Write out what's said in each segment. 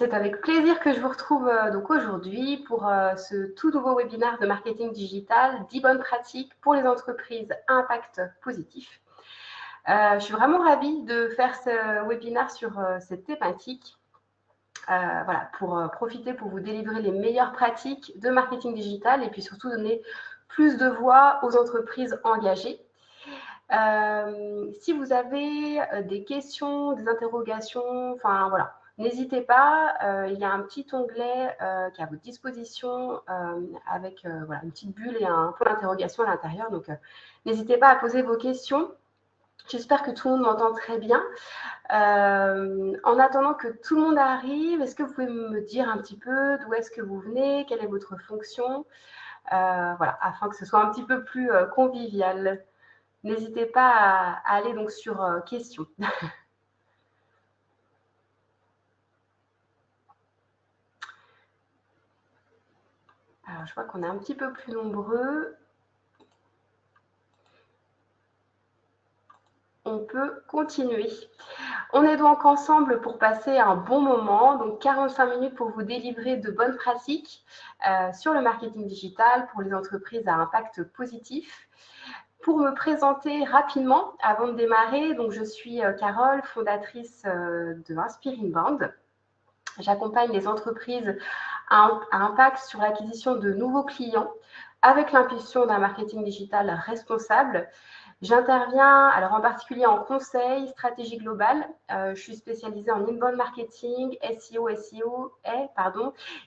C'est avec plaisir que je vous retrouve donc aujourd'hui pour ce tout nouveau webinaire de marketing digital, 10 bonnes pratiques pour les entreprises à impact positif. Je suis vraiment ravie de faire ce webinaire sur cette thématique. Voilà, pour profiter, pour vous délivrer les meilleures pratiques de marketing digital et puis surtout donner plus de voix aux entreprises engagées. Si vous avez des questions, des interrogations, enfin voilà, n'hésitez pas, il y a un petit onglet qui est à votre disposition avec voilà, une petite bulle et un point d'interrogation à l'intérieur. Donc, n'hésitez pas à poser vos questions. J'espère que tout le monde m'entend très bien. En attendant que tout le monde arrive, est-ce que vous pouvez me dire un petit peu d'où est-ce que vous venez, quelle est votre fonction, voilà, afin que ce soit un petit peu plus convivial. N'hésitez pas à aller donc sur questions. Alors, je vois qu'on est un petit peu plus nombreux. On peut continuer. On est donc ensemble pour passer un bon moment, donc 45 minutes pour vous délivrer de bonnes pratiques sur le marketing digital pour les entreprises à impact positif. Pour me présenter rapidement, avant de démarrer, donc je suis Carole, fondatrice de Inspiring Brand. J'accompagne les entreprises à impact sur l'acquisition de nouveaux clients avec l'impulsion d'un marketing digital responsable. J'interviens alors en particulier en conseil, stratégie globale. Je suis spécialisée en inbound marketing, SEO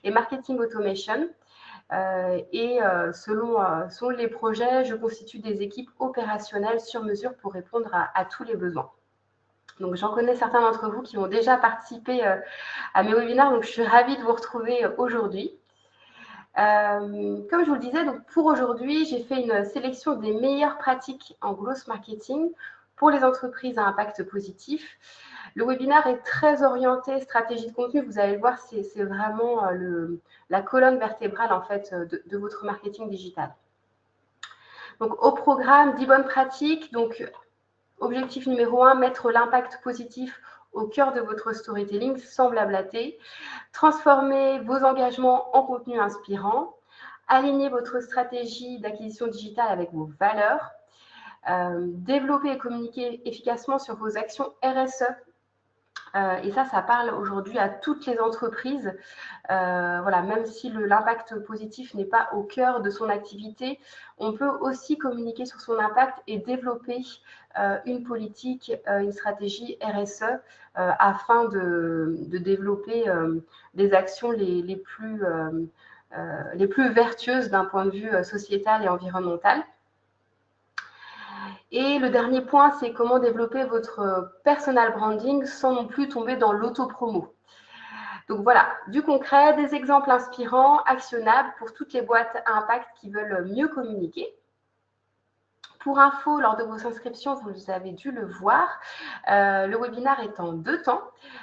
et marketing automation. Selon les projets, je constitue des équipes opérationnelles sur mesure pour répondre à tous les besoins. Donc, j'en connais certains d'entre vous qui ont déjà participé à mes webinaires, donc je suis ravie de vous retrouver aujourd'hui. Comme je vous le disais, donc pour aujourd'hui, j'ai fait une sélection des meilleures pratiques en growth marketing pour les entreprises à impact positif. Le webinaire est très orienté stratégie de contenu. Vous allez le voir, c'est vraiment la colonne vertébrale en fait de votre marketing digital. Donc au programme 10 bonnes pratiques. Donc objectif numéro 1, mettre l'impact positif au cœur de votre storytelling sans blablater. Transformer vos engagements en contenu inspirant. Aligner votre stratégie d'acquisition digitale avec vos valeurs. Développer et communiquer efficacement sur vos actions RSE. Et ça parle aujourd'hui à toutes les entreprises. Voilà, même si l'impact positif n'est pas au cœur de son activité, on peut aussi communiquer sur son impact et développer une politique, une stratégie RSE afin de développer des actions les plus vertueuses d'un point de vue sociétal et environnemental. Et le dernier point, c'est comment développer votre personal branding sans non plus tomber dans l'auto-promo. Donc voilà, du concret, des exemples inspirants, actionnables pour toutes les boîtes à impact qui veulent mieux communiquer. Pour info, lors de vos inscriptions, vous avez dû le voir, le webinaire est en 2 temps.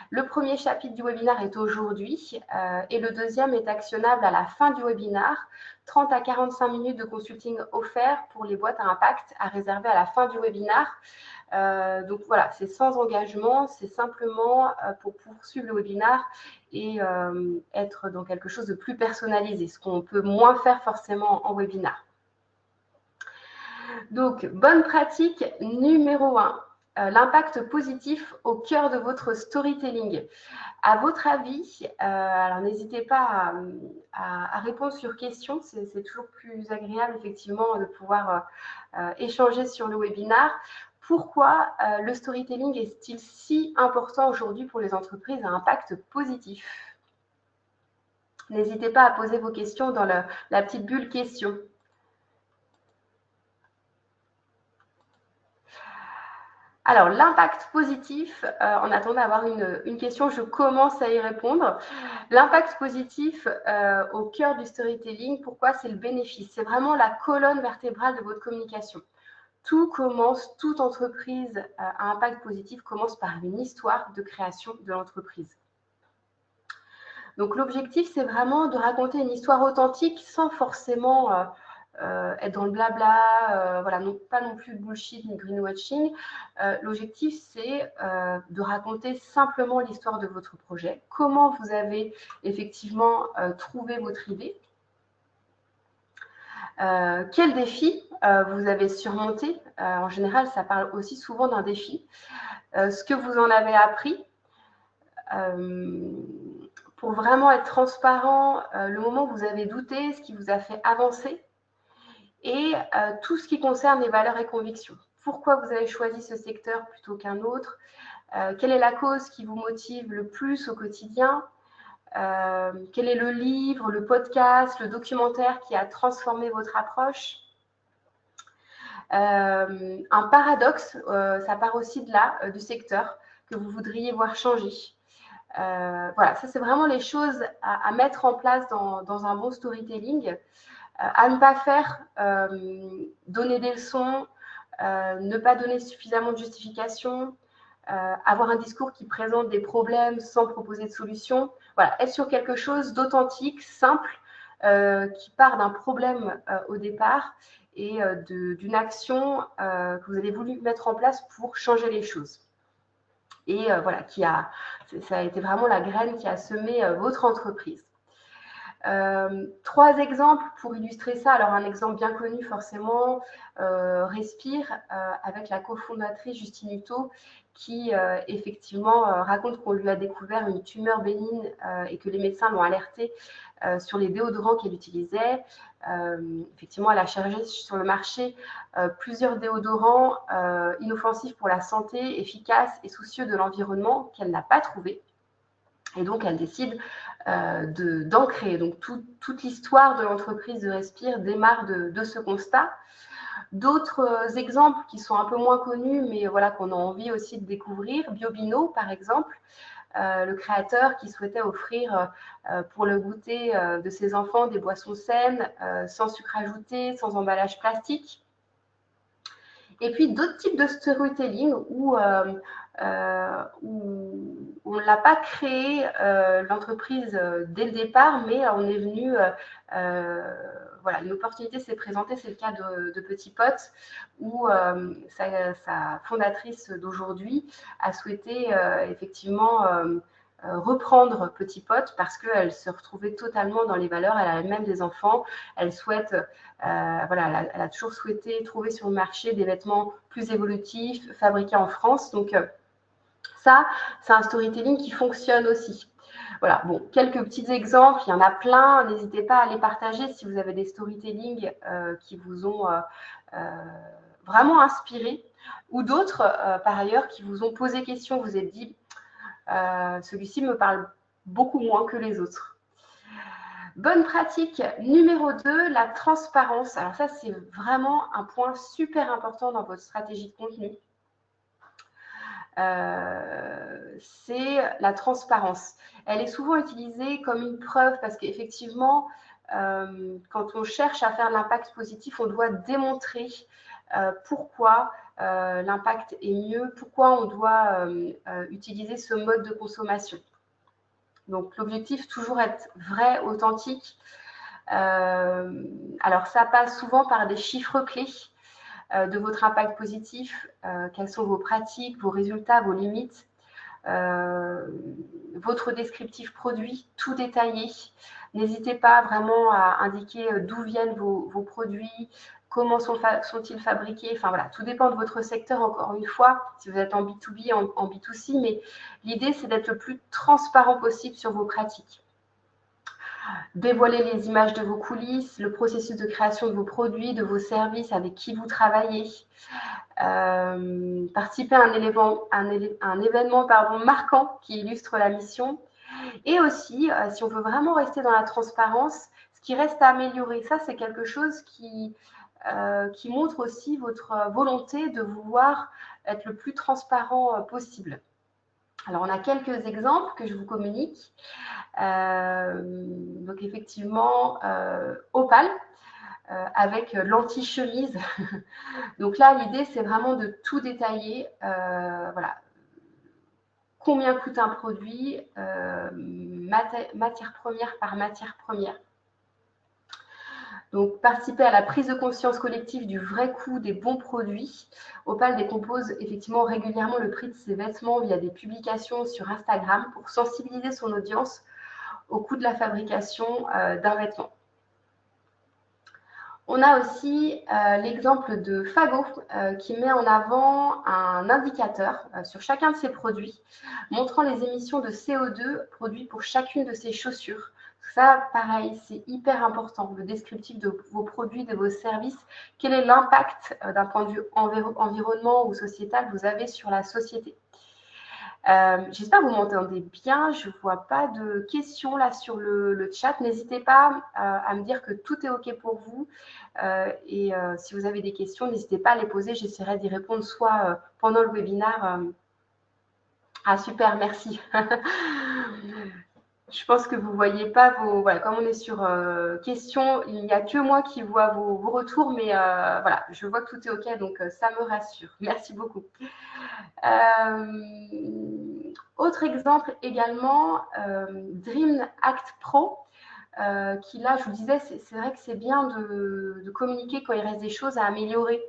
Le premier chapitre du webinaire est aujourd'hui et le deuxième est actionnable à la fin du webinaire. 30 à 45 minutes de consulting offert pour les boîtes à impact à réserver à la fin du webinaire. Donc voilà, c'est sans engagement, c'est simplement pour poursuivre le webinaire et être dans quelque chose de plus personnalisé, ce qu'on peut moins faire forcément en webinaire. Donc, bonne pratique numéro 1, l'impact positif au cœur de votre storytelling. À votre avis, alors n'hésitez pas à répondre sur questions, c'est toujours plus agréable effectivement de pouvoir échanger sur le webinaire. Pourquoi le storytelling est-il si important aujourd'hui pour les entreprises à impact positif? N'hésitez pas à poser vos questions dans la petite bulle questions. Alors, l'impact positif, en attendant d'avoir une question, je commence à y répondre. L'impact positif au cœur du storytelling, pourquoi? C'est le bénéfice. C'est vraiment la colonne vertébrale de votre communication. Tout commence, toute entreprise à impact positif commence par une histoire de création de l'entreprise. Donc, l'objectif, c'est vraiment de raconter une histoire authentique sans forcément être dans le blabla, voilà, non, pas non plus de bullshit ni greenwashing. L'objectif, c'est de raconter simplement l'histoire de votre projet, comment vous avez effectivement trouvé votre idée, quel défi vous avez surmonté. En général, ça parle aussi souvent d'un défi. Ce que vous en avez appris, pour vraiment être transparent, le moment où vous avez douté, ce qui vous a fait avancer, et tout ce qui concerne les valeurs et convictions. Pourquoi vous avez choisi ce secteur plutôt qu'un autre, quelle est la cause qui vous motive le plus au quotidien, quel est le livre, le podcast, le documentaire qui a transformé votre approche. Un paradoxe, ça part aussi de là, du secteur que vous voudriez voir changer. Voilà, ça c'est vraiment les choses à mettre en place dans un bon storytelling. À ne pas faire, donner des leçons, ne pas donner suffisamment de justification, avoir un discours qui présente des problèmes sans proposer de solution. Voilà, être sur quelque chose d'authentique, simple, qui part d'un problème au départ et d'une action que vous avez voulu mettre en place pour changer les choses. Et voilà, ça a été vraiment la graine qui a semé votre entreprise. 3 exemples pour illustrer ça. Alors, un exemple bien connu, forcément, Respire, avec la cofondatrice Justine Hutto, qui effectivement raconte qu'on lui a découvert une tumeur bénigne et que les médecins l'ont alertée sur les déodorants qu'elle utilisait. Effectivement, elle a chargé sur le marché plusieurs déodorants inoffensifs pour la santé, efficaces et soucieux de l'environnement qu'elle n'a pas trouvés. Et donc, elle décide d'en créer. Donc, toute l'histoire de l'entreprise de Respire démarre de ce constat. D'autres exemples qui sont un peu moins connus, mais voilà, qu'on a envie aussi de découvrir. Biobino, par exemple, le créateur qui souhaitait offrir pour le goûter de ses enfants des boissons saines, sans sucre ajouté, sans emballage plastique. Et puis d'autres types de storytelling où on ne l'a pas créé l'entreprise dès le départ, mais on est venu, voilà, une opportunité s'est présentée, c'est le cas de Petit Pot, où sa fondatrice d'aujourd'hui a souhaité effectivement reprendre Petit Pot parce qu'elle se retrouvait totalement dans les valeurs, elle a elle-même des enfants, elle souhaite, voilà, elle a toujours souhaité trouver sur le marché des vêtements plus évolutifs, fabriqués en France, donc ça, c'est un storytelling qui fonctionne aussi. Voilà, bon, quelques petits exemples, il y en a plein, n'hésitez pas à les partager si vous avez des storytelling qui vous ont vraiment inspiré, ou d'autres, par ailleurs, qui vous ont posé question, vous êtes dit, celui-ci me parle beaucoup moins que les autres. Bonne pratique numéro 2, la transparence. Alors ça, c'est vraiment un point super important dans votre stratégie de contenu. C'est la transparence. Elle est souvent utilisée comme une preuve parce qu'effectivement, quand on cherche à faire l'impact positif, on doit démontrer pourquoi l'impact est mieux, pourquoi on doit utiliser ce mode de consommation. Donc l'objectif, toujours être vrai, authentique. Alors ça passe souvent par des chiffres clés de votre impact positif, quelles sont vos pratiques, vos résultats, vos limites, votre descriptif produit, tout détaillé. N'hésitez pas vraiment à indiquer d'où viennent vos produits, comment sont-ils fabriqués. Enfin voilà, tout dépend de votre secteur, encore une fois, si vous êtes en B2B, en B2C, mais l'idée, c'est d'être le plus transparent possible sur vos pratiques. Dévoiler les images de vos coulisses, le processus de création de vos produits, de vos services, avec qui vous travaillez. Participer à un événement marquant qui illustre la mission. Et aussi, si on veut vraiment rester dans la transparence, ce qui reste à améliorer, ça c'est quelque chose qui montre aussi votre volonté de vouloir être le plus transparent possible. Alors, on a quelques exemples que je vous communique. Donc, effectivement, Opal, avec l'anti-chemise. Donc là, l'idée, c'est vraiment de tout détailler. Voilà. Combien coûte un produit, matière première par matière première. Donc, participer à la prise de conscience collective du vrai coût des bons produits. Opal décompose effectivement régulièrement le prix de ses vêtements via des publications sur Instagram pour sensibiliser son audience au coût de la fabrication d'un vêtement. On a aussi l'exemple de Fago qui met en avant un indicateur sur chacun de ses produits, montrant les émissions de CO2 produites pour chacune de ses chaussures. Ça, pareil, c'est hyper important, le descriptif de vos produits, de vos services. Quel est l'impact d'un point de vue environnement ou sociétal que vous avez sur la société? J'espère que vous m'entendez bien. Je ne vois pas de questions là sur le chat. N'hésitez pas à me dire que tout est OK pour vous. Et si vous avez des questions, n'hésitez pas à les poser. J'essaierai d'y répondre soit pendant le webinaire. Ah, super, merci. Je pense que vous ne voyez pas vos… Voilà, comme on est sur questions, il n'y a que moi qui vois vos retours, mais voilà, je vois que tout est OK, donc ça me rassure. Merci beaucoup. Autre exemple également, Dream Act Pro, qui là, je vous disais, c'est vrai que c'est bien de communiquer quand il reste des choses à améliorer.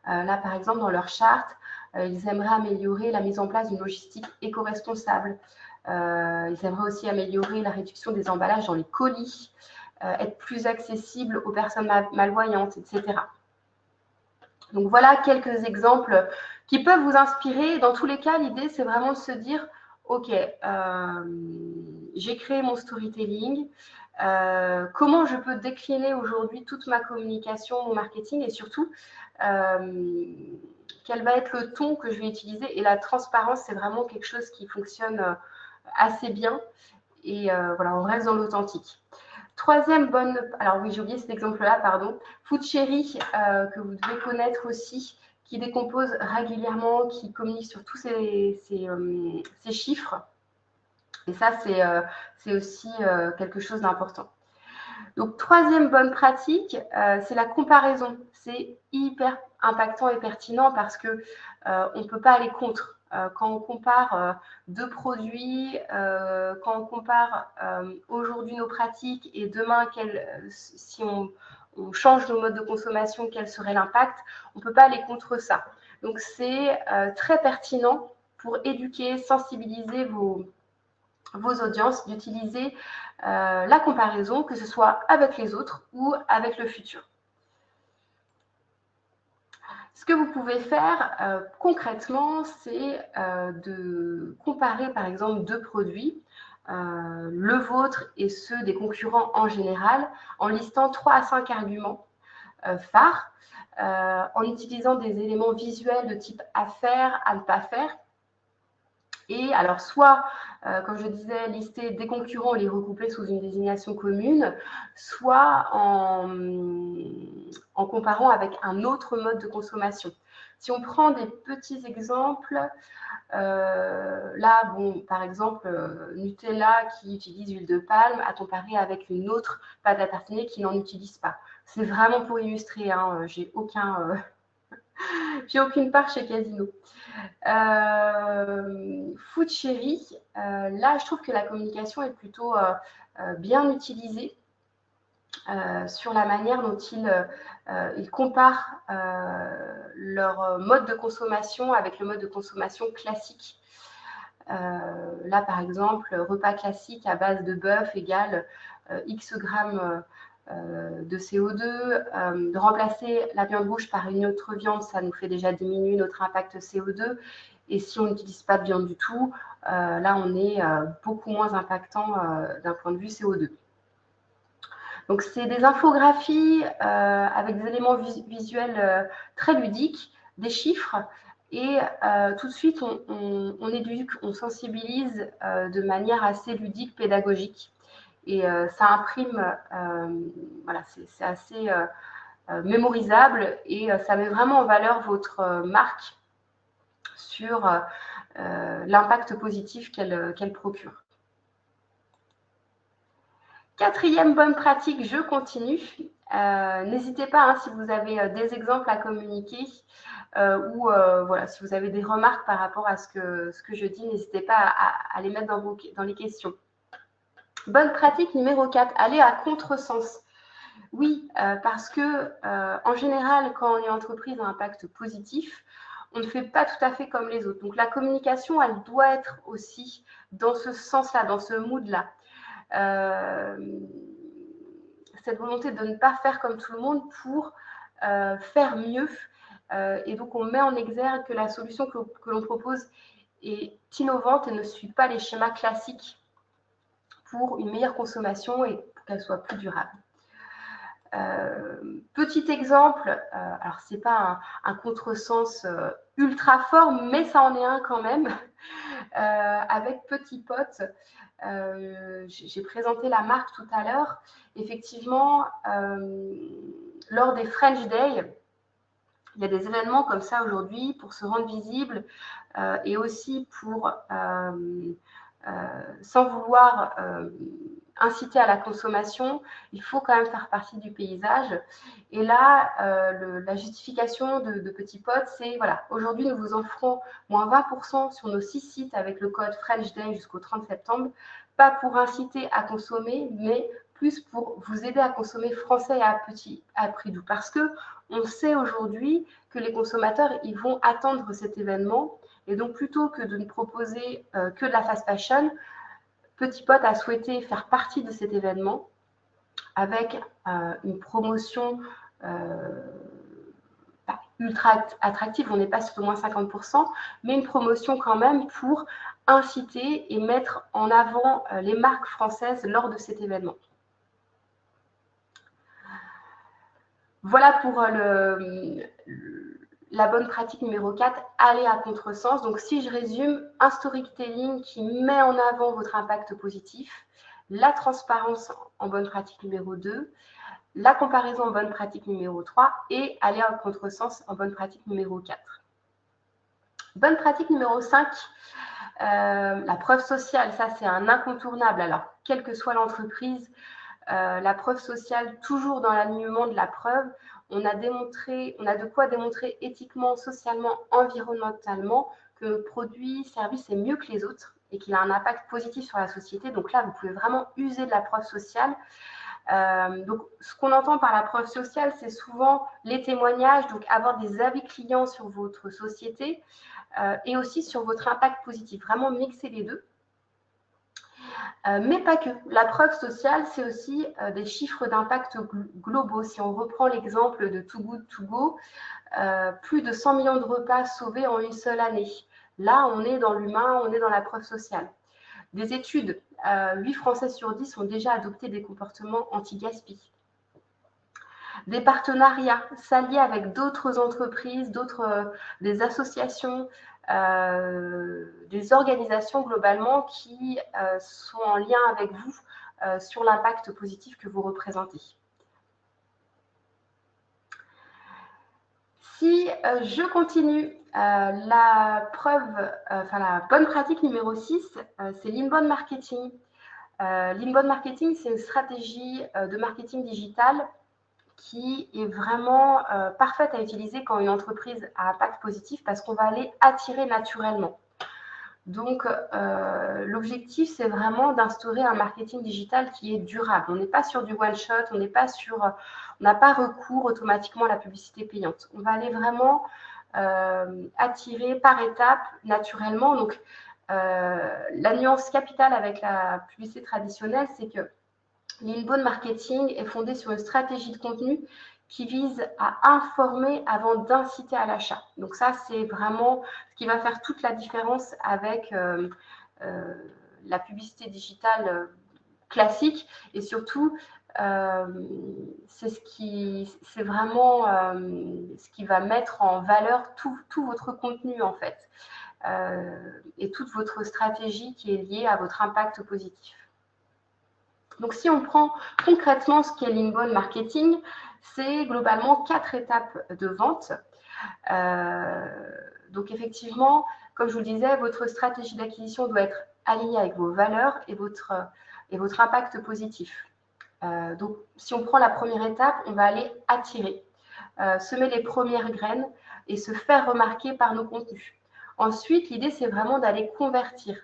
Là, par exemple, dans leur charte, ils aimeraient améliorer la mise en place d'une logistique éco-responsable. Ils aimeraient aussi améliorer la réduction des emballages dans les colis, être plus accessible aux personnes malvoyantes, etc. Donc voilà quelques exemples qui peuvent vous inspirer. Dans tous les cas, l'idée, c'est vraiment de se dire, OK, j'ai créé mon storytelling. Comment je peux décliner aujourd'hui toute ma communication, mon marketing et surtout, quel va être le ton que je vais utiliser. Et la transparence, c'est vraiment quelque chose qui fonctionne assez bien. Et voilà, on reste dans l'authentique. Troisième bonne… Alors oui, j'ai oublié cet exemple-là, pardon. Food Cherry, que vous devez connaître aussi, qui décompose régulièrement, qui communique sur tous ces chiffres. Et ça, c'est aussi quelque chose d'important. Donc, troisième bonne pratique, c'est la comparaison. C'est hyper impactant et pertinent parce qu'on ne peut pas aller contre. Quand on compare deux produits, quand on compare aujourd'hui nos pratiques et demain, si on change nos modes de consommation, quel serait l'impact? On ne peut pas aller contre ça. Donc, c'est très pertinent pour éduquer, sensibiliser vos audiences, d'utiliser la comparaison, que ce soit avec les autres ou avec le futur. Ce que vous pouvez faire concrètement, c'est de comparer par exemple deux produits, le vôtre et ceux des concurrents en général, en listant 3 à 5 arguments phares, en utilisant des éléments visuels de type à faire, à ne pas faire. Et alors, soit, comme je disais, lister des concurrents et les regrouper sous une désignation commune, soit en comparant avec un autre mode de consommation. Si on prend des petits exemples, là, bon, par exemple, Nutella qui utilise l'huile de palme à comparer avec une autre pâte à tartiner qui n'en utilise pas. C'est vraiment pour illustrer, hein, j'ai aucune part chez Casino. Food Cherry, là, je trouve que la communication est plutôt bien utilisée sur la manière dont ils comparent leur mode de consommation avec le mode de consommation classique. Là, par exemple, repas classique à base de bœuf égale X grammes de CO2, de remplacer la viande rouge par une autre viande, ça nous fait déjà diminuer notre impact CO2. Et si on n'utilise pas de viande du tout, là, on est beaucoup moins impactant d'un point de vue CO2. Donc, c'est des infographies avec des éléments visuels très ludiques, des chiffres, et tout de suite, on éduque, on sensibilise de manière assez ludique, pédagogique. Et ça imprime, voilà, c'est assez mémorisable et ça met vraiment en valeur votre marque sur l'impact positif qu'elle procure. Quatrième bonne pratique, je continue. N'hésitez pas, hein, si vous avez des exemples à communiquer ou voilà, si vous avez des remarques par rapport à ce que je dis, n'hésitez pas à les mettre dans les questions. Bonne pratique numéro 4, aller à contresens. Oui, parce que en général, quand on est entreprise à impact positif, on ne fait pas tout à fait comme les autres. Donc la communication, elle doit être aussi dans ce sens-là, dans ce mood-là. Cette volonté de ne pas faire comme tout le monde pour faire mieux. Et donc on met en exergue que la solution que l'on propose est innovante et ne suit pas les schémas classiques pour une meilleure consommation et pour qu'elle soit plus durable. Petit exemple, alors c'est pas un contresens ultra fort, mais ça en est un quand même. Avec Petit Pot, j'ai présenté la marque tout à l'heure. Effectivement, lors des French Day, il y a des événements comme ça aujourd'hui pour se rendre visible et aussi pour, sans vouloir inciter à la consommation, il faut quand même faire partie du paysage. Et là, la justification de Petit Pot, c'est voilà, aujourd'hui nous vous offrons moins 20% sur nos 6 sites avec le code French Day jusqu'au 30 septembre, pas pour inciter à consommer, mais plus pour vous aider à consommer français et à prix doux. Parce que on sait aujourd'hui que les consommateurs, ils vont attendre cet événement. Et donc, plutôt que de ne proposer que de la fast fashion, Petit Pot a souhaité faire partie de cet événement avec une promotion pas ultra attractive, on n'est pas sur au moins 50%, mais une promotion quand même pour inciter et mettre en avant les marques françaises lors de cet événement. Voilà pour la bonne pratique numéro 4, aller à contresens. Donc, si je résume, un storytelling qui met en avant votre impact positif, la transparence en bonne pratique numéro 2, la comparaison en bonne pratique numéro 3 et aller à contresens en bonne pratique numéro 4. Bonne pratique numéro 5, la preuve sociale, ça c'est un incontournable. Alors, quelle que soit l'entreprise, la preuve sociale, toujours dans l'alignement de la preuve, on a de quoi démontrer éthiquement, socialement, environnementalement que notre produit, service est mieux que les autres et qu'il a un impact positif sur la société. Donc là, vous pouvez vraiment user de la preuve sociale. Donc, ce qu'on entend par la preuve sociale, c'est souvent les témoignages, donc avoir des avis clients sur votre société et aussi sur votre impact positif. Vraiment mixer les deux. Mais pas que. La preuve sociale, c'est aussi des chiffres d'impact globaux. Si on reprend l'exemple de Too Good To Go, plus de 100 millions de repas sauvés en une seule année. Là, on est dans l'humain, on est dans la preuve sociale. Des études, 8 Français sur 10 ont déjà adopté des comportements anti-gaspi. Des partenariats, s'allier avec d'autres entreprises, des associations, des organisations globalement qui sont en lien avec vous sur l'impact positif que vous représentez. Si je continue, la bonne pratique numéro 6, c'est l'inbound marketing. L'inbound marketing, c'est une stratégie de marketing digital qui est vraiment parfaite à utiliser quand une entreprise a un impact positif parce qu'on va aller attirer naturellement. Donc, l'objectif, c'est vraiment d'instaurer un marketing digital qui est durable. On n'est pas sur du one-shot, on n'a pas recours automatiquement à la publicité payante. On va aller vraiment attirer par étapes naturellement. Donc, la nuance capitale avec la publicité traditionnelle, c'est que l'inbound marketing est fondé sur une stratégie de contenu qui vise à informer avant d'inciter à l'achat. Donc ça, c'est vraiment ce qui va faire toute la différence avec la publicité digitale classique. Et surtout, c'est vraiment ce qui va mettre en valeur tout votre contenu, en fait, et toute votre stratégie qui est liée à votre impact positif. Donc, si on prend concrètement ce qu'est l'inbound marketing, c'est globalement 4 étapes de vente. Donc, effectivement, comme je vous le disais, votre stratégie d'acquisition doit être alignée avec vos valeurs et votre impact positif. Donc, si on prend la première étape, on va aller attirer, semer les premières graines et se faire remarquer par nos contenus. Ensuite, l'idée, c'est vraiment d'aller convertir.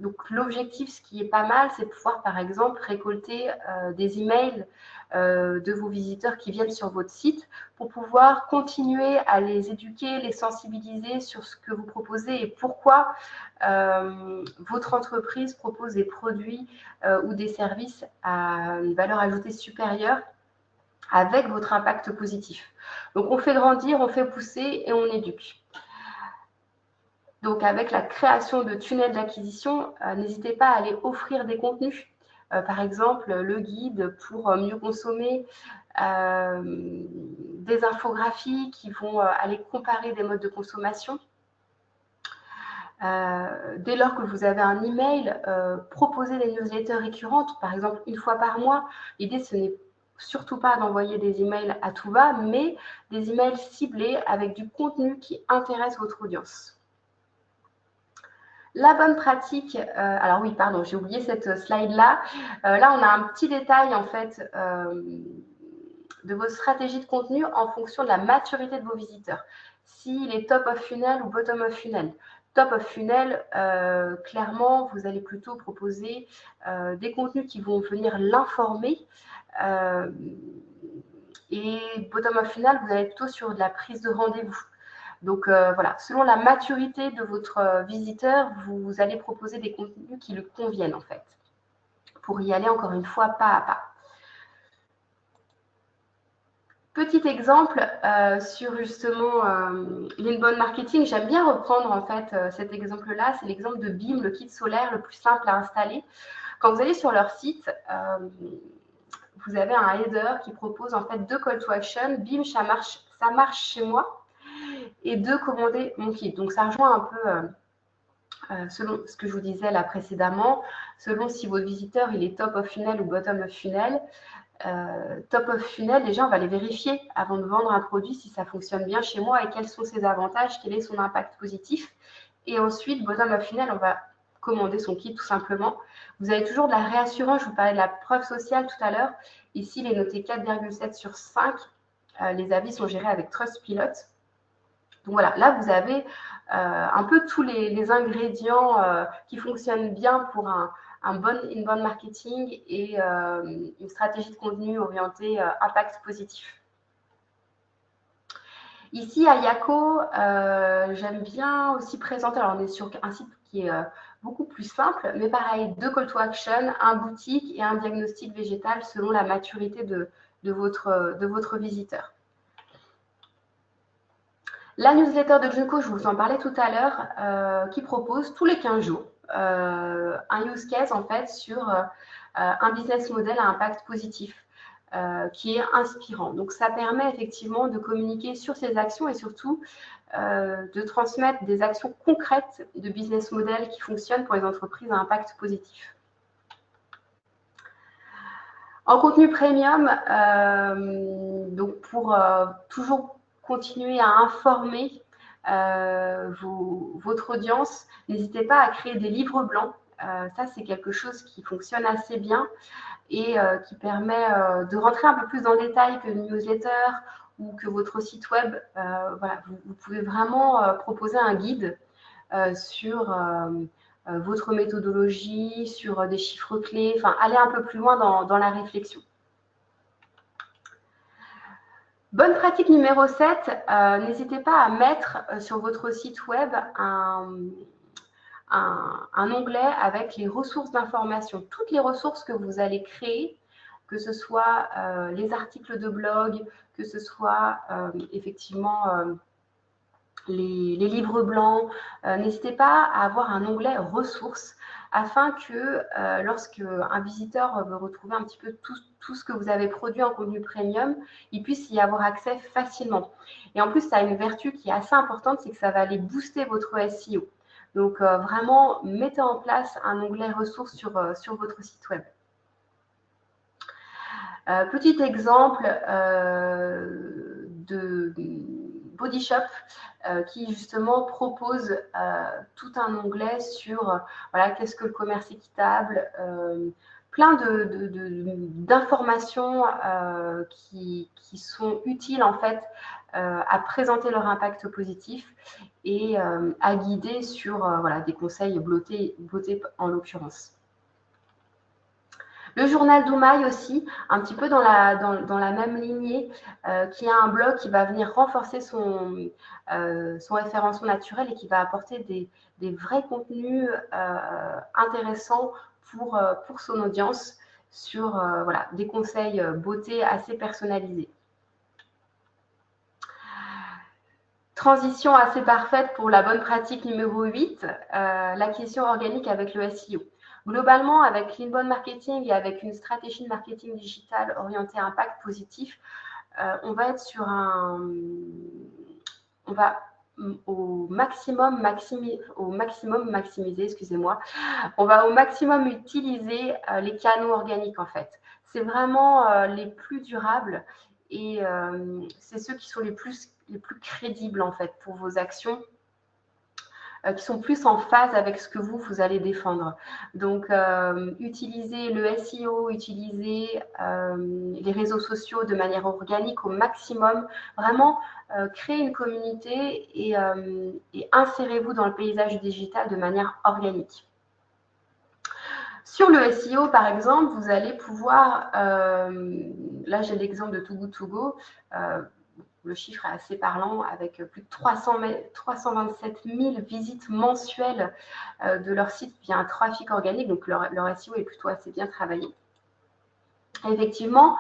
Donc l'objectif, ce qui est pas mal, c'est de pouvoir par exemple récolter des emails de vos visiteurs qui viennent sur votre site pour pouvoir continuer à les éduquer, les sensibiliser sur ce que vous proposez et pourquoi votre entreprise propose des produits ou des services à une valeur ajoutée supérieure avec votre impact positif. Donc on fait grandir, on fait pousser et on éduque. Donc avec la création de tunnels d'acquisition, n'hésitez pas à aller offrir des contenus. Par exemple, le guide pour mieux consommer, des infographies qui vont aller comparer des modes de consommation. Dès lors que vous avez un email, proposez des newsletters récurrentes, par exemple une fois par mois. L'idée, ce n'est surtout pas d'envoyer des emails à tout va, mais des emails ciblés avec du contenu qui intéresse votre audience. La bonne pratique, alors oui, pardon, j'ai oublié cette slide-là. Là, on a un petit détail en fait de vos stratégies de contenu en fonction de la maturité de vos visiteurs. S'il est top of funnel ou bottom of funnel. Top of funnel, clairement, vous allez plutôt proposer des contenus qui vont venir l'informer. Et bottom of funnel, vous allez plutôt sur de la prise de rendez-vous. Donc voilà, selon la maturité de votre visiteur, vous allez proposer des contenus qui lui conviennent en fait, pour y aller encore une fois pas à pas. Petit exemple sur justement l'inbound marketing, j'aime bien reprendre en fait cet exemple-là, c'est l'exemple de BIM, le kit solaire le plus simple à installer. Quand vous allez sur leur site, vous avez un header qui propose en fait 2 call to action, BIM, ça marche chez moi, et 2, commander mon kit. Donc ça rejoint un peu selon ce que je vous disais là précédemment, selon si votre visiteur il est top of funnel ou bottom of funnel. Top of funnel, déjà on va les vérifier avant de vendre un produit si ça fonctionne bien chez moi et quels sont ses avantages, quel est son impact positif. Et ensuite, bottom of funnel, on va commander son kit tout simplement. Vous avez toujours de la réassurance, je vous parlais de la preuve sociale tout à l'heure. Ici, il est noté 4,7 sur 5. Les avis sont gérés avec Trustpilot. Donc voilà, là vous avez un peu tous les ingrédients qui fonctionnent bien pour un bon inbound marketing et une stratégie de contenu orientée impact positif. Ici à Yako, j'aime bien aussi présenter, alors on est sur un site qui est beaucoup plus simple, mais pareil, 2 call to action, un boutique et un diagnostic végétal selon la maturité de votre visiteur. La newsletter de Junko, je vous en parlais tout à l'heure, qui propose tous les 15 jours un use case en fait sur un business model à impact positif qui est inspirant. Donc ça permet effectivement de communiquer sur ces actions et surtout de transmettre des actions concrètes de business model qui fonctionnent pour les entreprises à impact positif. En contenu premium, donc pour toujours continuer à informer votre audience, n'hésitez pas à créer des livres blancs. Ça, c'est quelque chose qui fonctionne assez bien et qui permet de rentrer un peu plus dans le détail que une newsletter ou que votre site web. Voilà, vous pouvez vraiment proposer un guide sur votre méthodologie, sur des chiffres clés, enfin, aller un peu plus loin dans la réflexion. Bonne pratique numéro 7, n'hésitez pas à mettre sur votre site web un onglet avec les ressources d'information. Toutes les ressources que vous allez créer, que ce soit les articles de blog, que ce soit effectivement les livres blancs, n'hésitez pas à avoir un onglet ressources afin que lorsque un visiteur veut retrouver un petit peu tout ce que vous avez produit en contenu premium, il puisse y avoir accès facilement. Et en plus, ça a une vertu qui est assez importante, c'est que ça va aller booster votre SEO. Donc vraiment, mettez en place un onglet ressources sur votre site web. Petit exemple de Body Shop qui justement propose tout un onglet sur voilà, qu'est-ce que le commerce équitable, plein d'informations qui sont utiles en fait à présenter leur impact positif et à guider sur voilà, des conseils beauté en l'occurrence. Le journal d'Oumaï aussi, un petit peu dans la même lignée, qui a un blog qui va venir renforcer son référencement naturel et qui va apporter des vrais contenus intéressants pour son audience sur voilà, des conseils beauté assez personnalisés. Transition assez parfaite pour la bonne pratique numéro 8, l'acquisition organique avec le SEO. Globalement, avec l'inbound marketing et avec une stratégie de marketing digital orientée impact positif, on va être sur on va au maximum maximiser, excusez-moi, on va au maximum utiliser les canaux organiques en fait. C'est vraiment les plus durables et c'est ceux qui sont les plus crédibles en fait pour vos actions, qui sont plus en phase avec ce que vous allez défendre. Donc, utilisez le SEO, utilisez les réseaux sociaux de manière organique au maximum. Vraiment, créez une communauté et insérez-vous dans le paysage digital de manière organique. Sur le SEO, par exemple, vous allez pouvoir, là j'ai l'exemple de Too Good To Go, le chiffre est assez parlant avec plus de 327 000 visites mensuelles de leur site via un trafic organique, donc leur SEO est plutôt assez bien travaillé. Et effectivement,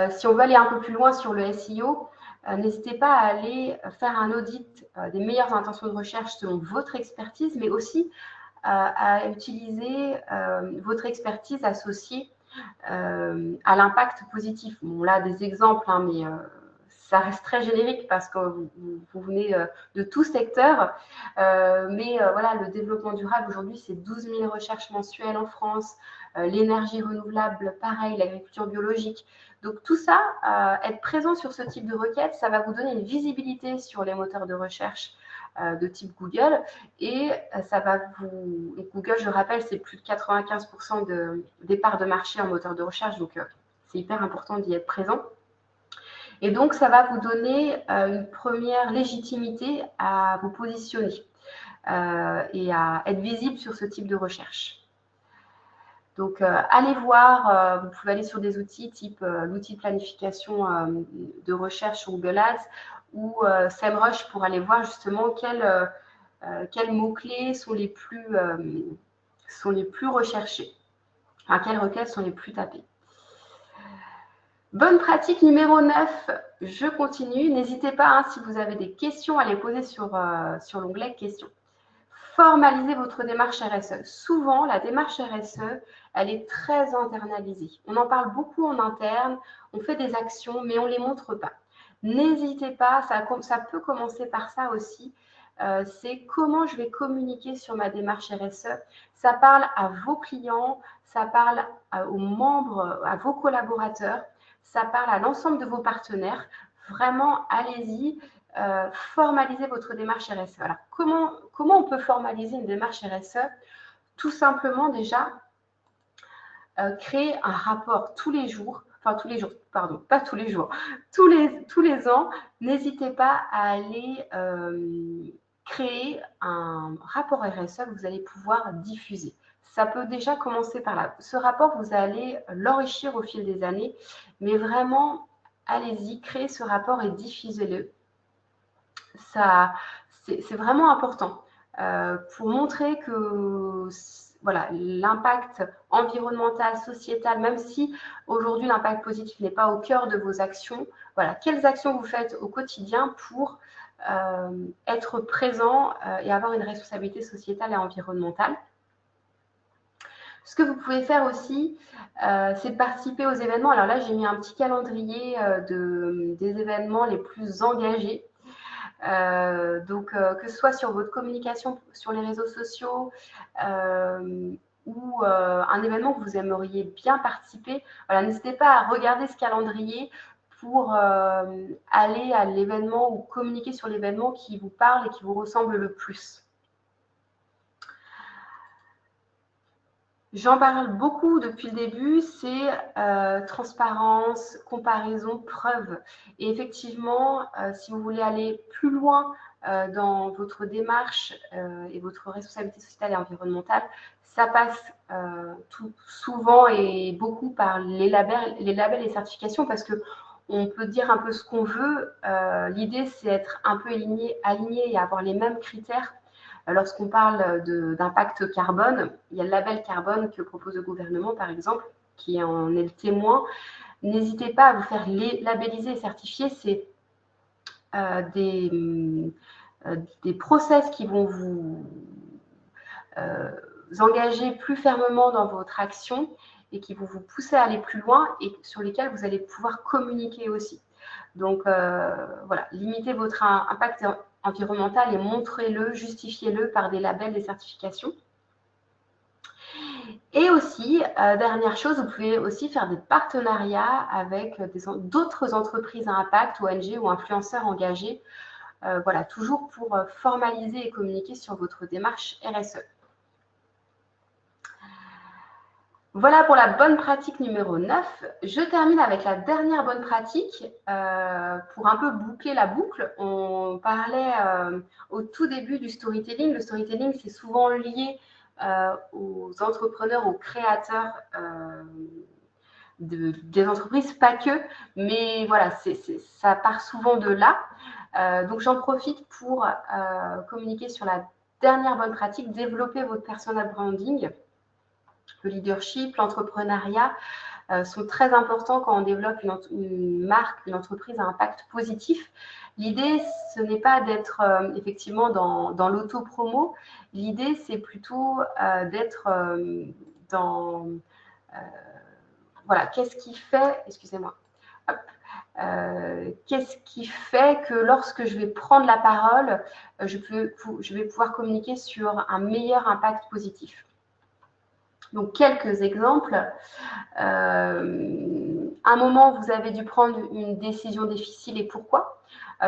si on veut aller un peu plus loin sur le SEO, n'hésitez pas à aller faire un audit des meilleures intentions de recherche selon votre expertise, mais aussi à utiliser votre expertise associée à l'impact positif. Bon, là, des exemples, hein, mais ça reste très générique parce que vous venez de tout secteur. Mais voilà, le développement durable, aujourd'hui, c'est 12 000 recherches mensuelles en France. L'énergie renouvelable, pareil, l'agriculture biologique. Donc, tout ça, être présent sur ce type de requête, ça va vous donner une visibilité sur les moteurs de recherche de type Google et ça va vous... Google, je rappelle, c'est plus de 95% des parts de marché en moteur de recherche, donc c'est hyper important d'y être présent. Et donc, ça va vous donner une première légitimité à vous positionner et à être visible sur ce type de recherche. Donc, allez voir, vous pouvez aller sur des outils type l'outil de planification de recherche sur Google Ads ou SEMrush pour aller voir justement quels mots-clés sont les plus recherchés, enfin, quelles requêtes sont les plus tapées. Bonne pratique numéro 9, je continue. N'hésitez pas, hein, si vous avez des questions, à les poser sur l'onglet questions. Formalisez votre démarche RSE. Souvent, la démarche RSE, elle est très internalisée. On en parle beaucoup en interne, on fait des actions, mais on ne les montre pas. N'hésitez pas, ça peut commencer par ça aussi. C'est comment je vais communiquer sur ma démarche RSE. Ça parle à vos clients, ça parle aux membres, à vos collaborateurs, ça parle à l'ensemble de vos partenaires. Vraiment, allez-y. Formaliser votre démarche RSE. Alors, comment on peut formaliser une démarche RSE? Tout simplement, déjà, créer un rapport tous les jours, enfin tous les jours, pardon, pas tous les jours, tous les ans. N'hésitez pas à aller créer un rapport RSE que vous allez pouvoir diffuser. Ça peut déjà commencer par là. Ce rapport, vous allez l'enrichir au fil des années, mais vraiment, allez-y, créez ce rapport et diffusez-le. Ça, c'est vraiment important pour montrer que voilà, l'impact environnemental, sociétal, même si aujourd'hui l'impact positif n'est pas au cœur de vos actions, voilà, quelles actions vous faites au quotidien pour être présent et avoir une responsabilité sociétale et environnementale. Ce que vous pouvez faire aussi, c'est de participer aux événements. Alors là, j'ai mis un petit calendrier des événements les plus engagés. Donc, que ce soit sur votre communication sur les réseaux sociaux ou un événement que vous aimeriez bien participer, voilà, n'hésitez pas à regarder ce calendrier pour aller à l'événement ou communiquer sur l'événement qui vous parle et qui vous ressemble le plus. J'en parle beaucoup depuis le début, c'est transparence, comparaison, preuve. Et effectivement, si vous voulez aller plus loin dans votre démarche et votre responsabilité sociétale et environnementale, ça passe souvent et beaucoup par les labels et certifications, parce que on peut dire un peu ce qu'on veut. L'idée, c'est être un peu aligné et avoir les mêmes critères. Lorsqu'on parle d'impact carbone, il y a le label carbone que propose le gouvernement, par exemple, qui en est le témoin. N'hésitez pas à vous faire labelliser et certifier. C'est des process qui vont vous engager plus fermement dans votre action et qui vont vous pousser à aller plus loin et sur lesquels vous allez pouvoir communiquer aussi. Donc voilà, limitez votre impact environnemental et montrez-le, justifiez-le par des labels, des certifications. Et aussi, dernière chose, vous pouvez aussi faire des partenariats avec d'autres entreprises à impact, ONG ou influenceurs engagés. Voilà, toujours pour formaliser et communiquer sur votre démarche RSE. Voilà pour la bonne pratique numéro 9. Je termine avec la dernière bonne pratique pour un peu boucler la boucle. On parlait au tout début du storytelling. Le storytelling, c'est souvent lié aux entrepreneurs, aux créateurs des entreprises, pas que, mais voilà, ça part souvent de là. Donc j'en profite pour communiquer sur la dernière bonne pratique, développer votre personal branding. Le leadership, l'entrepreneuriat sont très importants quand on développe une marque, une entreprise à impact positif. L'idée, ce n'est pas d'être effectivement dans l'auto-promo. L'idée, c'est plutôt d'être dans... voilà, qu'est-ce qui fait... Excusez-moi. Qu'est-ce qui fait que lorsque je vais prendre la parole, je vais pouvoir communiquer sur un meilleur impact positif. Donc, quelques exemples. Un moment, vous avez dû prendre une décision difficile et pourquoi ?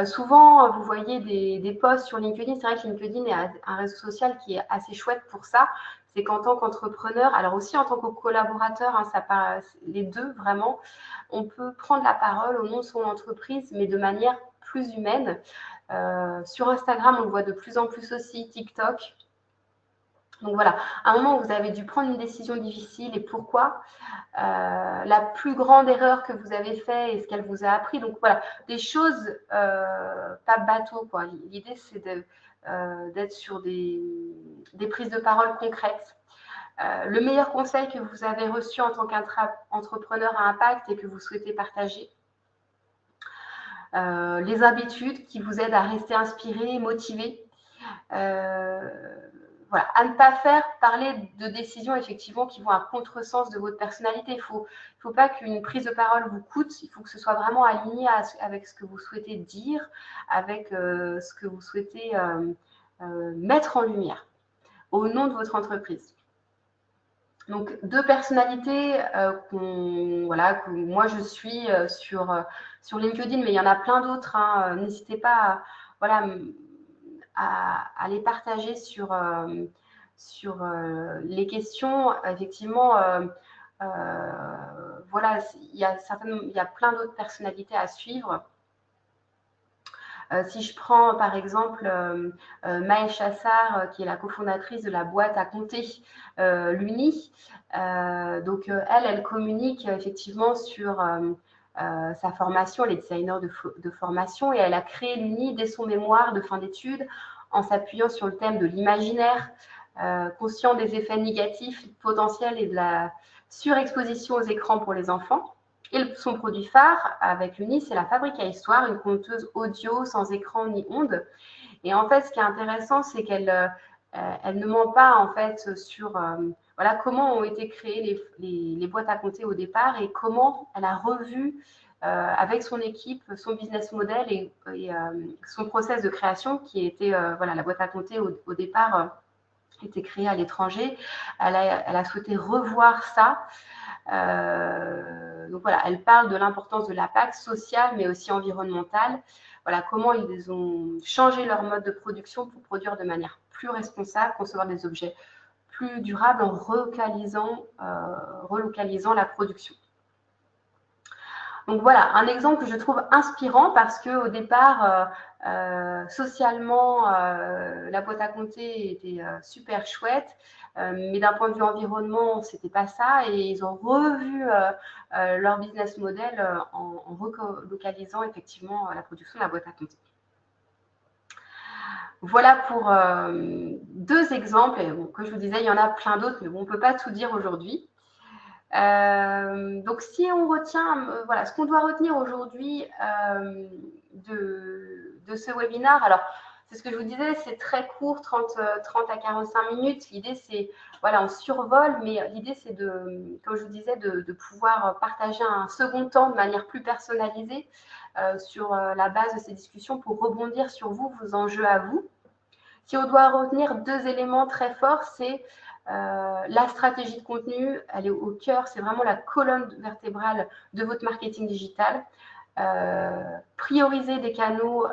Souvent, vous voyez des posts sur LinkedIn. C'est vrai que LinkedIn est un réseau social qui est assez chouette pour ça. C'est qu'en tant qu'entrepreneur, alors aussi en tant que collaborateur, hein, ça passe, les deux vraiment, on peut prendre la parole au nom de son entreprise, mais de manière plus humaine. Sur Instagram, on le voit de plus en plus aussi, TikTok. Donc voilà, à un moment où vous avez dû prendre une décision difficile et pourquoi, la plus grande erreur que vous avez faite et ce qu'elle vous a appris. Donc voilà, des choses pas bateau, quoi. L'idée, c'est d'être sur des prises de parole concrètes. Le meilleur conseil que vous avez reçu en tant qu'entrepreneur à impact et que vous souhaitez partager. Les habitudes qui vous aident à rester inspiré, motivé. Voilà, à ne pas faire parler de décisions effectivement qui vont à contresens de votre personnalité. Il ne faut pas qu'une prise de parole vous coûte, il faut que ce soit vraiment aligné avec ce que vous souhaitez dire, avec ce que vous souhaitez mettre en lumière au nom de votre entreprise. Donc, deux personnalités voilà, que moi je suis sur LinkedIn, mais il y en a plein d'autres. Hein. N'hésitez pas voilà, à les partager sur les questions. Effectivement, voilà, il y a plein d'autres personnalités à suivre. Si je prends par exemple Maëlle Chassard, qui est la cofondatrice de la boîte à compter l'Uni, donc elle communique effectivement sur sa formation. Elle est designer de formation et elle a créé l'Uni dès son mémoire de fin d'études en s'appuyant sur le thème de l'imaginaire, conscient des effets négatifs potentiels et de la surexposition aux écrans pour les enfants. Et son produit phare avec l'Uni, c'est la Fabrique à Histoire, une conteuse audio sans écran ni ondes. Et en fait, ce qui est intéressant, c'est qu'elle elle ne ment pas en fait sur voilà, comment ont été créées les boîtes à compter au départ et comment elle a revu avec son équipe son business model et son process de création qui était voilà, la boîte à compter au départ était créée à l'étranger. Elle a souhaité revoir ça. Donc voilà, elle parle de l'importance de l'impact social, mais aussi environnemental. Voilà, comment ils ont changé leur mode de production pour produire de manière plus responsable, concevoir des objets plus durables en relocalisant la production. Donc voilà, un exemple que je trouve inspirant parce qu'au départ, socialement, la boîte à compter était super chouette, mais d'un point de vue environnement, c'était pas ça et ils ont revu leur business model en relocalisant effectivement la production de la boîte à compter. Voilà pour deux exemples. Et bon, comme je vous disais, il y en a plein d'autres, mais bon, on ne peut pas tout dire aujourd'hui. Donc, si on retient, voilà, ce qu'on doit retenir aujourd'hui de ce webinaire, alors, c'est ce que je vous disais, c'est très court, 30 à 45 minutes. L'idée, c'est, voilà, on survole, mais l'idée, c'est de, comme je vous disais, de pouvoir partager un second temps de manière plus personnalisée sur la base de ces discussions pour rebondir sur vous, vos enjeux à vous. Si on doit retenir deux éléments très forts, c'est la stratégie de contenu, elle est au cœur, c'est vraiment la colonne vertébrale de votre marketing digital. Prioriser des canaux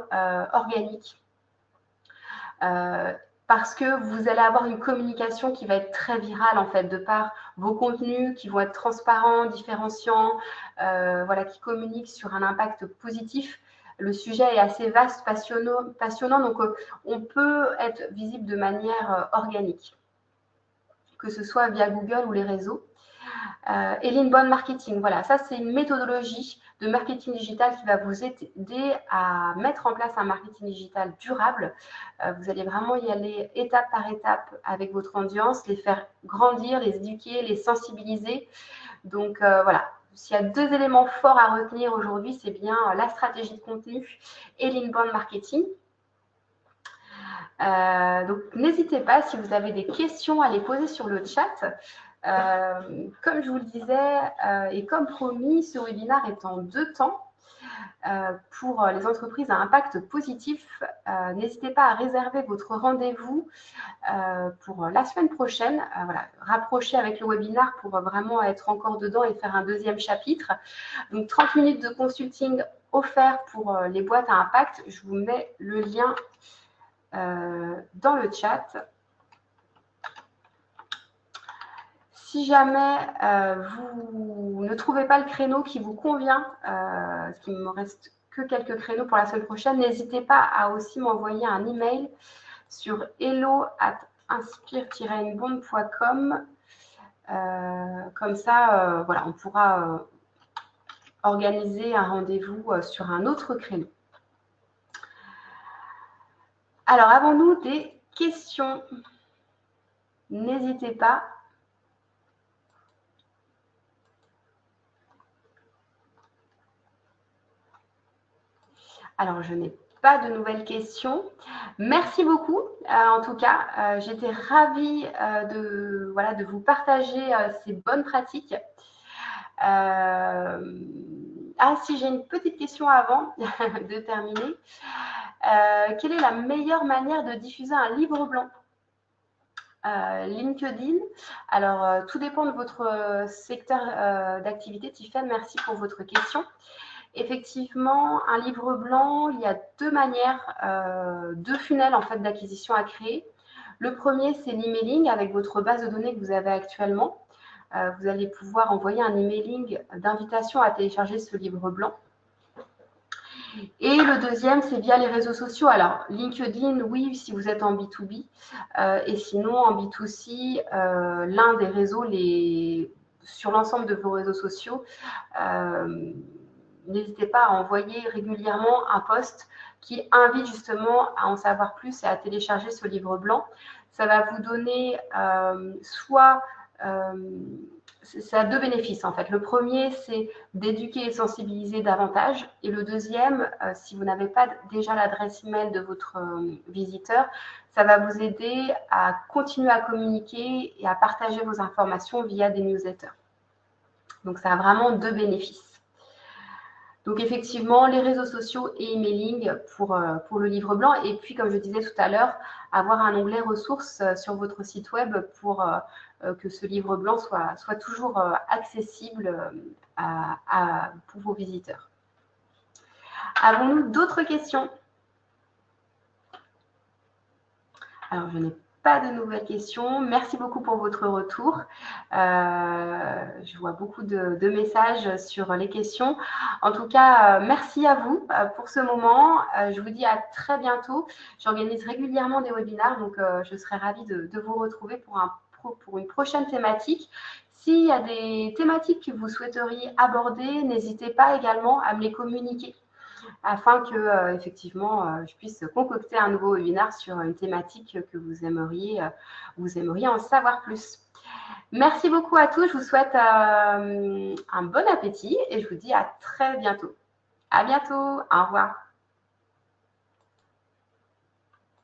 organiques parce que vous allez avoir une communication qui va être très virale en fait, de par vos contenus qui vont être transparents, différenciants, voilà, qui communiquent sur un impact positif. Le sujet est assez vaste, passionnant, donc on peut être visible de manière organique, que ce soit via Google ou les réseaux. Et l'inbound marketing, voilà, ça c'est une méthodologie de marketing digital qui va vous aider à mettre en place un marketing digital durable. Vous allez vraiment y aller étape par étape avec votre audience, les faire grandir, les éduquer, les sensibiliser. Donc voilà, s'il y a deux éléments forts à retenir aujourd'hui, c'est bien la stratégie de contenu et l'inbound marketing. Donc n'hésitez pas, si vous avez des questions, à les poser sur le chat. Comme je vous le disais, et comme promis, ce webinaire est en 2 temps. Pour les entreprises à impact positif, n'hésitez pas à réserver votre rendez-vous pour la semaine prochaine. Voilà, rapprocher avec le webinaire pour vraiment être encore dedans et faire un deuxième chapitre. Donc 30 minutes de consulting offert pour les boîtes à impact. Je vous mets le lien dans le chat. Si jamais vous ne trouvez pas le créneau qui vous convient, parce qu'il ne me reste que quelques créneaux pour la semaine prochaine, n'hésitez pas à aussi m'envoyer un email sur hello@inspire-une-bombe.com. Comme ça, voilà, on pourra organiser un rendez-vous sur un autre créneau. Alors, avons-nous des questions? N'hésitez pas. Alors, je n'ai pas de nouvelles questions. Merci beaucoup. En tout cas, j'étais ravie de vous partager ces bonnes pratiques. Ah, si j'ai une petite question avant de terminer. Quelle est la meilleure manière de diffuser un livre blanc? LinkedIn. Alors, tout dépend de votre secteur d'activité. Tiffany, merci pour votre question. Effectivement, un livre blanc, il y a deux manières, deux funnels en fait d'acquisition à créer. Le premier, c'est l'emailing avec votre base de données que vous avez actuellement. Vous allez pouvoir envoyer un emailing d'invitation à télécharger ce livre blanc. Et le deuxième, c'est via les réseaux sociaux. Alors, LinkedIn, oui, si vous êtes en B2B. Et sinon, en B2C, l'un des réseaux, sur l'ensemble de vos réseaux sociaux, n'hésitez pas à envoyer régulièrement un post qui invite justement à en savoir plus et à télécharger ce livre blanc. Ça va vous donner soit... ça a deux bénéfices en fait. Le premier, c'est d'éduquer et sensibiliser davantage. Et le deuxième, si vous n'avez pas déjà l'adresse email de votre visiteur, ça va vous aider à continuer à communiquer et à partager vos informations via des newsletters. Donc, ça a vraiment deux bénéfices. Donc, effectivement, les réseaux sociaux et emailing pour le livre blanc. Et puis, comme je disais tout à l'heure, avoir un onglet ressources sur votre site web pour que ce livre blanc soit toujours accessible pour vos visiteurs. Avons-nous d'autres questions? Alors, je n'ai pas de nouvelles questions. Merci beaucoup pour votre retour. Je vois beaucoup de messages sur les questions. En tout cas, merci à vous pour ce moment. Je vous dis à très bientôt. J'organise régulièrement des webinaires, donc je serai ravie de vous retrouver pour une prochaine thématique. S'il y a des thématiques que vous souhaiteriez aborder, n'hésitez pas également à me les communiquer afin que effectivement je puisse concocter un nouveau webinaire sur une thématique que vous aimeriez en savoir plus. Merci beaucoup à tous. Je vous souhaite un bon appétit et je vous dis à très bientôt. À bientôt. Au revoir.